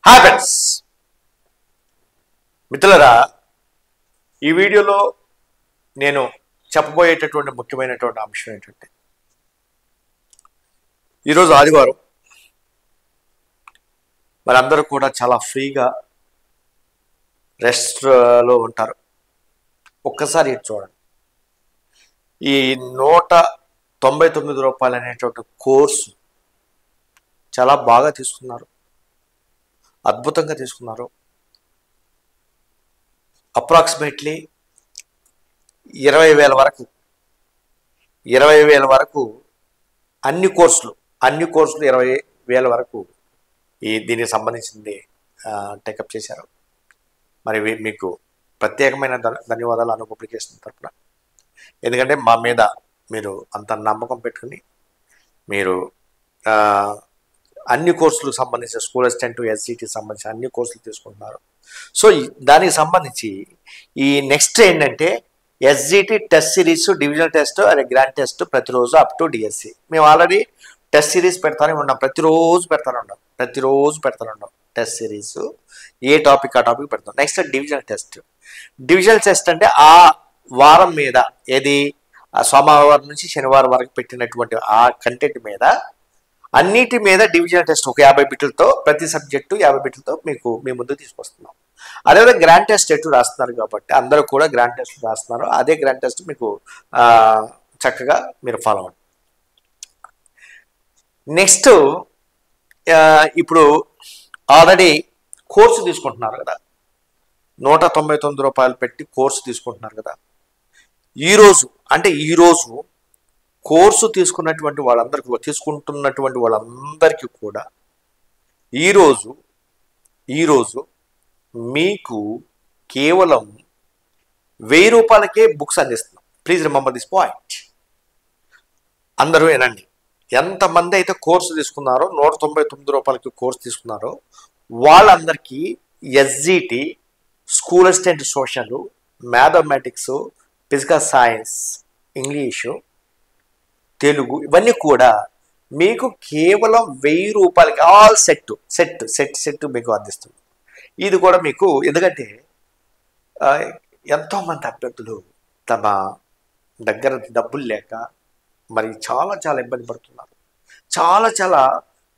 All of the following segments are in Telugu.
హాయ్ ఫ్రెండ్స్, మిత్రులారా, ఈ వీడియోలో నేను చెప్పబోయేటటువంటి ముఖ్యమైనటువంటి అంశం ఏంటంటే, ఈరోజు ఆదివారం మనందరూ కూడా చాలా ఫ్రీగా రెస్ట్లో ఉంటారు. ఒక్కసారి ఇది చూడండి. ఈ ₹199 అనేటువంటి కోర్సు చాలా బాగా తీసుకున్నారు, అద్భుతంగా తీసుకున్నారు. అప్రాక్సిమేట్లీ 20,000 వరకు 20,000 వరకు అన్ని కోర్సులు 20,000 వరకు దీనికి సంబంధించింది టేకప్ చేశారు. మరి మీకు ప్రత్యేకమైన ధన్యవాదాలు అను పబ్లికేషన్ తరఫున. ఎందుకంటే మా మీద మీరు అంత నమ్మకం పెట్టుకుని మీరు అన్ని కోర్సులకు సంబంధించిన స్కూల్ అసిస్టెంట్, ఎస్జిటికి సంబంధించిన అన్ని కోర్సులు తీసుకుంటున్నారు. సో దానికి సంబంధించి ఈ నెక్స్ట్ ఏంటంటే SGT test series, divisional test, అదే గ్రాండ్ టెస్ట్ ప్రతిరోజు అప్ టు డిఎస్సి. మేము ఆల్రెడీ టెస్ట్ సిరీస్ పెడతానే ఉన్నాం, ప్రతిరోజు పెడతానే ఉన్నాం టెస్ట్ సిరీస్. ఏ టాపిక్ ఆ టాపిక్ పెడతాం. నెక్స్ట్ డివిజనల్ టెస్ట్ అంటే ఆ వారం మీద, ఏది సోమవారం నుంచి శనివారం వరకు పెట్టినటువంటి ఆ కంటెంట్ మీద, అన్నిటి మీద డివిజనల్ టెస్ట్ ఒక 50 బిట్లతో, ప్రతి సబ్జెక్టు 50 బిట్లతో మీకు మీ ముందు తీసుకొస్తున్నాం. అదేవిధంగా గ్రాండ్ టెస్ట్ ఎటు రాస్తున్నారు కాబట్టి అందరూ కూడా గ్రాండ్ టెస్ట్ రాస్తున్నారు. అదే గ్రాండ్ టెస్ట్ మీకు చక్కగా మీరు ఫాలో అవ్వండి. నెక్స్ట్ ఇప్పుడు ఆల్రెడీ కోర్సు తీసుకుంటున్నారు కదా, ₹199 పెట్టి కోర్సు తీసుకుంటున్నారు కదా. ఈరోజు కోర్సు తీసుకుంటున్నటువంటి వాళ్ళందరికీ కూడా ఈరోజు మీకు కేవలం ₹1000కే బుక్స్ అందిస్తున్నాం. Please remember this point. అందరూ వినండి. ఎంతమంది అయితే కోర్సు తీసుకున్నారో, ₹199కి కోర్సు తీసుకున్నారో వాళ్ళందరికీ SGT, school assistant social, mathematics, physical science, English, Telugu, ఇవన్నీ కూడా మీకు కేవలం ₹1000 ఆల్ సెట్ మీకు అందిస్తుంది. ఇది కూడా మీకు, ఎందుకంటే ఎంతోమంది అభ్యర్థులు తమ దగ్గర డబ్బులు లేక మరి చాలా ఇబ్బంది పడుతున్నారు, చాలా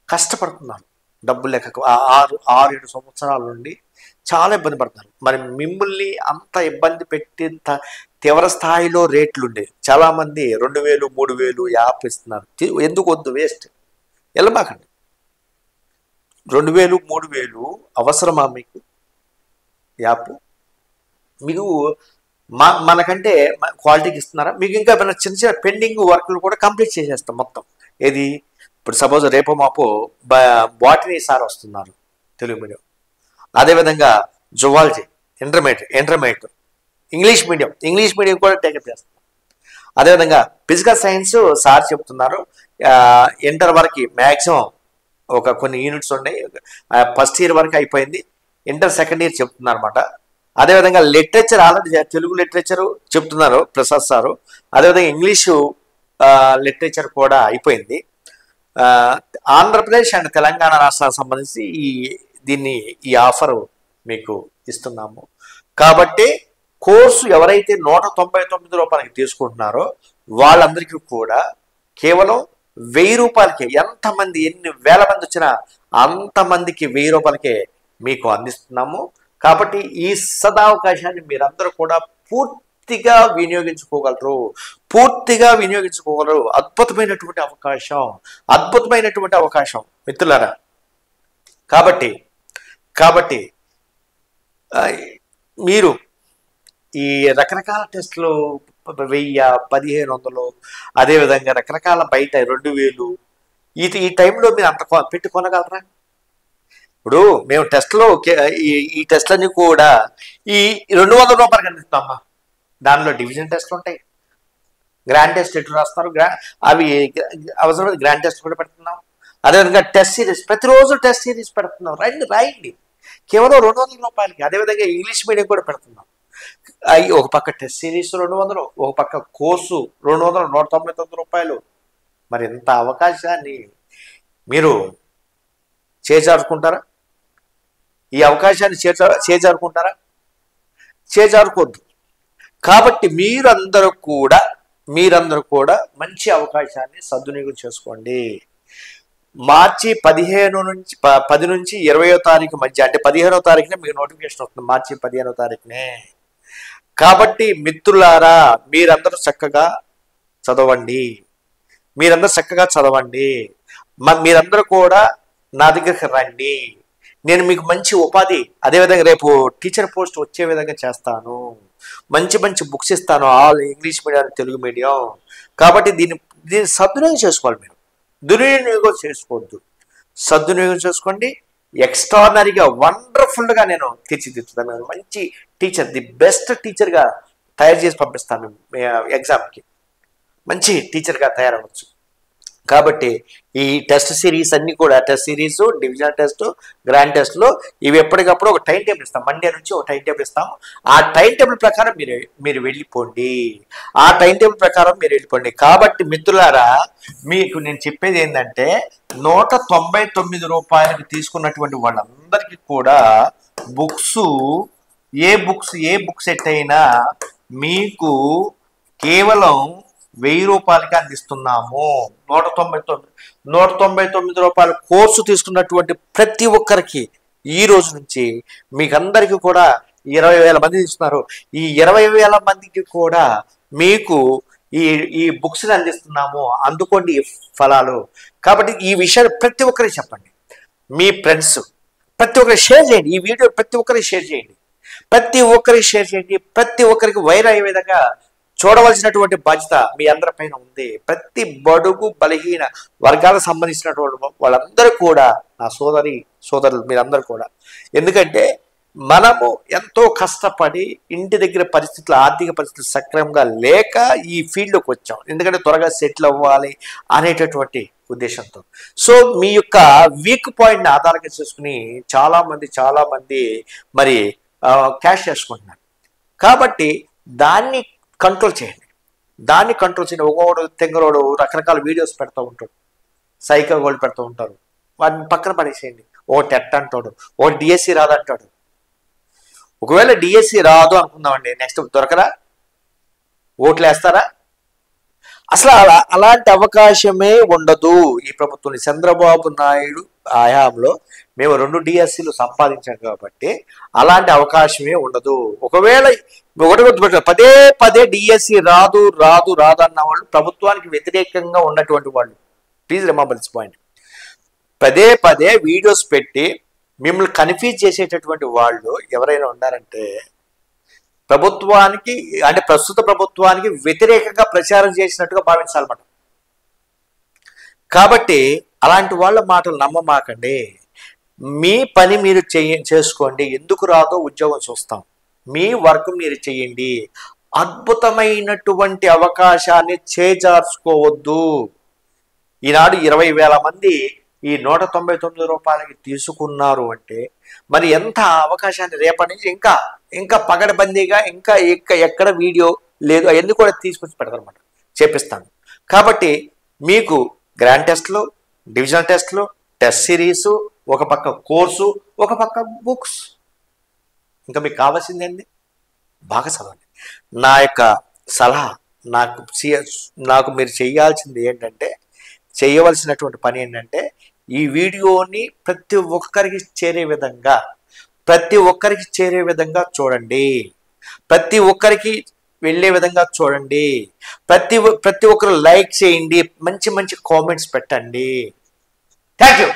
కష్టపడుతున్నారు. డబ్బులు లేక 6-7 సంవత్సరాల నుండి చాలా ఇబ్బంది పడుతున్నారు. మరి మిమ్మల్ని అంత ఇబ్బంది పెట్టి తీవ్ర స్థాయిలో రేట్లు ఉండేవి. చాలామంది 2,000, 3,000 యాప్ ఇస్తున్నారు. ఎందుకు వద్దు, వేస్ట్, వెళ్ళమాకండి. 2,000, 3,000 అవసరమా మీకు? యాప్ మీకు మనకంటే క్వాలిటీకి ఇస్తున్నారా? మీకు ఇంకా చిన్న పెండింగ్ వర్క్లు కూడా కంప్లీట్ చేసేస్తాం మొత్తం. ఏది ఇప్పుడు సపోజ్ రేపో మాపో బాటనీ సార్ వస్తున్నారు తెలుగు మీడియం, అదేవిధంగా జువాలజీ, ఇంటర్మీడియట్, ఇంగ్లీష్ మీడియం కూడా టేకప్ చేస్తున్నారు. అదేవిధంగా ఫిజికల్ సైన్స్ సార్ చెప్తున్నారు. ఇంటర్ వరకు మ్యాక్సిమం కొన్ని యూనిట్స్ ఉన్నాయి. ఫస్ట్ ఇయర్ వరకు అయిపోయింది. ఇంటర్ సెకండ్ ఇయర్ చెప్తున్నారు అనమాట. అదేవిధంగా లిటరేచర్ ఆల్రెడీ తెలుగు లిటరేచరు చెప్తున్నారు ప్రసాద్ సారు. అదేవిధంగా ఇంగ్లీషు లిటరేచర్ కూడా అయిపోయింది. ఆంధ్రప్రదేశ్ అండ్ తెలంగాణ రాష్ట్రాలకు సంబంధించి ఈ ఆఫరు మీకు ఇస్తున్నాము. కాబట్టి కోర్సు ఎవరైతే ₹199 తీసుకుంటున్నారో వాళ్ళందరికీ కూడా కేవలం ₹1000కే, ఎంతమంది ఎన్ని వేల మంది వచ్చినా అంతమందికి ₹1000కే మీకు అందిస్తున్నాము. కాబట్టి ఈ సదావకాశాన్ని మీరందరూ కూడా పూర్తిగా వినియోగించుకోగలరు. అద్భుతమైనటువంటి అవకాశం మిత్రులారా. కాబట్టి మీరు ఈ రకరకాల టెస్టులు 1000, 1,500, అదేవిధంగా రకరకాల బయట 2,000 ఈ టైంలో మీరు అంత పెట్టి కొనగలరా? ఇప్పుడు మేము టెస్ట్లో ఈ టెస్ట్లన్నీ కూడా ఈ ₹200 అందిస్తామా. దానిలో డివిజన్ టెస్ట్లు ఉంటాయి, గ్రాండ్ టెస్ట్ ఎటు రాస్తారు, అవి అవసరమైతే గ్రాండ్ టెస్ట్ కూడా పెడుతున్నాం. అదేవిధంగా టెస్ట్ సిరీస్, ప్రతిరోజు టెస్ట్ సిరీస్ పెడుతున్నాం. రాయండి కేవలం ₹200. అదేవిధంగా ఇంగ్లీష్ మీడియం కూడా పెడుతున్నాం. ఒక పక్క టెస్ట్ సిరీస్ 200, ఒక పక్క కోర్సు 200, ₹199. మరి ఇంత అవకాశాన్ని మీరు చేజార్చుకుంటారా? ఈ అవకాశాన్ని చేజారుకుంటారా? చేజారుకోవద్దు. కాబట్టి మీరందరూ కూడా మంచి అవకాశాన్ని సద్వినియోగం చేసుకోండి. మార్చి 10 నుంచి 20వ తారీఖు మధ్య, అంటే 15వ తారీఖునే మీకు నోటిఫికేషన్ వస్తుంది, మార్చి 15వ తారీఖునే. కాబట్టి మిత్రులారా, మీరందరూ చక్కగా చదవండి. మీరందరూ కూడా నా దగ్గరికి రండి. నేను మీకు మంచి ఉపాధి, అదేవిధంగా రేపు టీచర్ పోస్ట్ వచ్చే విధంగా చేస్తాను. మంచి మంచి బుక్స్ ఇస్తాను, all English medium, Telugu medium. కాబట్టి దీన్ని సద్వినియోగం చేసుకోవాలి. మీరు దుర్వినియోగం చేసుకోవద్దు, సద్వినియోగం చేసుకోండి. ఎక్స్ట్రాడినరీగా, వండర్ఫుల్గా నేను తీర్చిదిద్దుతాను. మంచి టీచర్, ది బెస్ట్ టీచర్గా తయారు చేసి పంపిస్తాను. ఎగ్జామ్కి మంచి టీచర్గా తయారవచ్చు. కాబట్టి ఈ టెస్ట్ సిరీస్ అన్నీ కూడా, test series, divisional test, grand టెస్ట్లో ఇవి ఎప్పటికప్పుడు ఒక టైం టేబుల్ ఇస్తాం. మండే నుంచి ఒక టైం టేబుల్ ఇస్తాం. ఆ టైం టేబుల్ ప్రకారం మీరు వెళ్ళిపోండి. కాబట్టి మిత్రులారా, మీకు నేను చెప్పేది ఏంటంటే, 199 రూపాయలకి తీసుకున్నటువంటి వాళ్ళందరికీ కూడా ఏ బుక్ సెట్ అయినా మీకు కేవలం 1000 రూపాయలకి అందిస్తున్నాము. 199 రూపాయల కోర్సు తీసుకున్నటువంటి ప్రతి ఒక్కరికి ఈ రోజు నుంచి మీకు అందరికీ కూడా 20,000 మంది ఇస్తున్నారు. ఈ 20,000 మందికి కూడా మీకు ఈ బుక్స్ని అందిస్తున్నాము. అందుకోండి ఈ ఫలాలు. కాబట్టి ఈ విషయాలు ప్రతి ఒక్కరికి చెప్పండి. మీ ఫ్రెండ్స్ ప్రతి ఒక్కరికి షేర్ చేయండి. ఈ వీడియో ప్రతి ఒక్కరికి షేర్ చేయండి. ప్రతి ఒక్కరికి వైర్ అయ్యే విధంగా చూడవలసినటువంటి బాధ్యత మీ అందరిపైన ఉంది. ప్రతి బడుగు బలహీన వర్గాలకు సంబంధించినటువంటి వాళ్ళందరూ కూడా, నా సోదరులు మీరందరూ కూడా, ఎందుకంటే మనము ఎంతో కష్టపడి ఇంటి దగ్గర ఆర్థిక పరిస్థితులు సక్రమంగా లేక ఈ ఫీల్డ్లోకి వచ్చాం. ఎందుకంటే త్వరగా సెటిల్ అవ్వాలి అనేటటువంటి ఉద్దేశంతో. సో మీ యొక్క వీక్ పాయింట్ని ఆధారంగా చేసుకుని చాలా మంది మరి క్యాష్ చేసుకుంటున్నారు. కాబట్టి దాన్ని కంట్రోల్ చేయండి. ఒక్కొక్కడు తెంగరోడు రకరకాల వీడియోస్ పెడతా ఉంటాడు, సైకిల్ గోల్డ్ పెడుతూ ఉంటారు. వాటిని పక్కన పడేసేయండి. ఓ టెట్ అంటాడు, ఓ డిఎస్సి రాదు అంటాడు. ఒకవేళ డిఎస్సి రాదు అనుకుందామండి, నెక్స్ట్ దొరకరా? ఓట్లు వేస్తారా? అసలు అలాంటి అవకాశమే ఉండదు ఈ ప్రభుత్వం. చంద్రబాబు నాయుడు హయాంలో మేము 2 డిఎస్సీలు సంపాదించాం కాబట్టి అలాంటి అవకాశమే ఉండదు. ఒకవేళ పదే డిఎస్సి రాదు అన్న వాళ్ళు ప్రభుత్వానికి వ్యతిరేకంగా ఉన్నటువంటి వాళ్ళు. Please remember this point. పదే వీడియోస్ పెట్టి మిమ్మల్ని కన్ఫ్యూజ్ చేసేటటువంటి వాళ్ళు ఎవరైనా ఉన్నారంటే ప్రస్తుత ప్రభుత్వానికి వ్యతిరేకంగా ప్రచారం చేసినట్టుగా భావించాలన్నమాట. కాబట్టి అలాంటి వాళ్ళ మాటలు నమ్మమాకండి. మీ పని మీరు చేసుకోండి. ఎందుకు రాదో ఉద్యోగం చూస్తాం. మీ వర్క్ మీరు చేయండి. అద్భుతమైనటువంటి అవకాశాన్ని చేజార్చుకోవద్దు. ఈనాడు 20,000 మంది ఈ 199 రూపాయలకి తీసుకున్నారు అంటే మరి ఎంత అవకాశాన్ని రేపటి నుంచి ఇంకా పగడబందీగా ఇంకా ఎక్కడ వీడియో లేదు అవన్నీ కూడా తీసుకొచ్చి పెడతారన్నమాట, చేపిస్తాను. కాబట్టి మీకు గ్రాండ్ టెస్ట్లు, డివిజనల్ టెస్ట్లు, టెస్ట్ సిరీసు, ఒక పక్క కోర్సు, ఒక పక్క బుక్స్. ఇంకా మీకు కావాల్సిందేంటి? బాగా చదవండి. నా యొక్క సలహా, నాకు మీరు చేయవలసినటువంటి పని ఏంటంటే ఈ వీడియోని ప్రతి ఒక్కరికి చేరే విధంగా చూడండి. ప్రతి ఒక్కరికి వెళ్ళే విధంగా చూడండి. ప్రతి ఒక్కరు లైక్ చేయండి. మంచి కామెంట్స్ పెట్టండి. Thank you.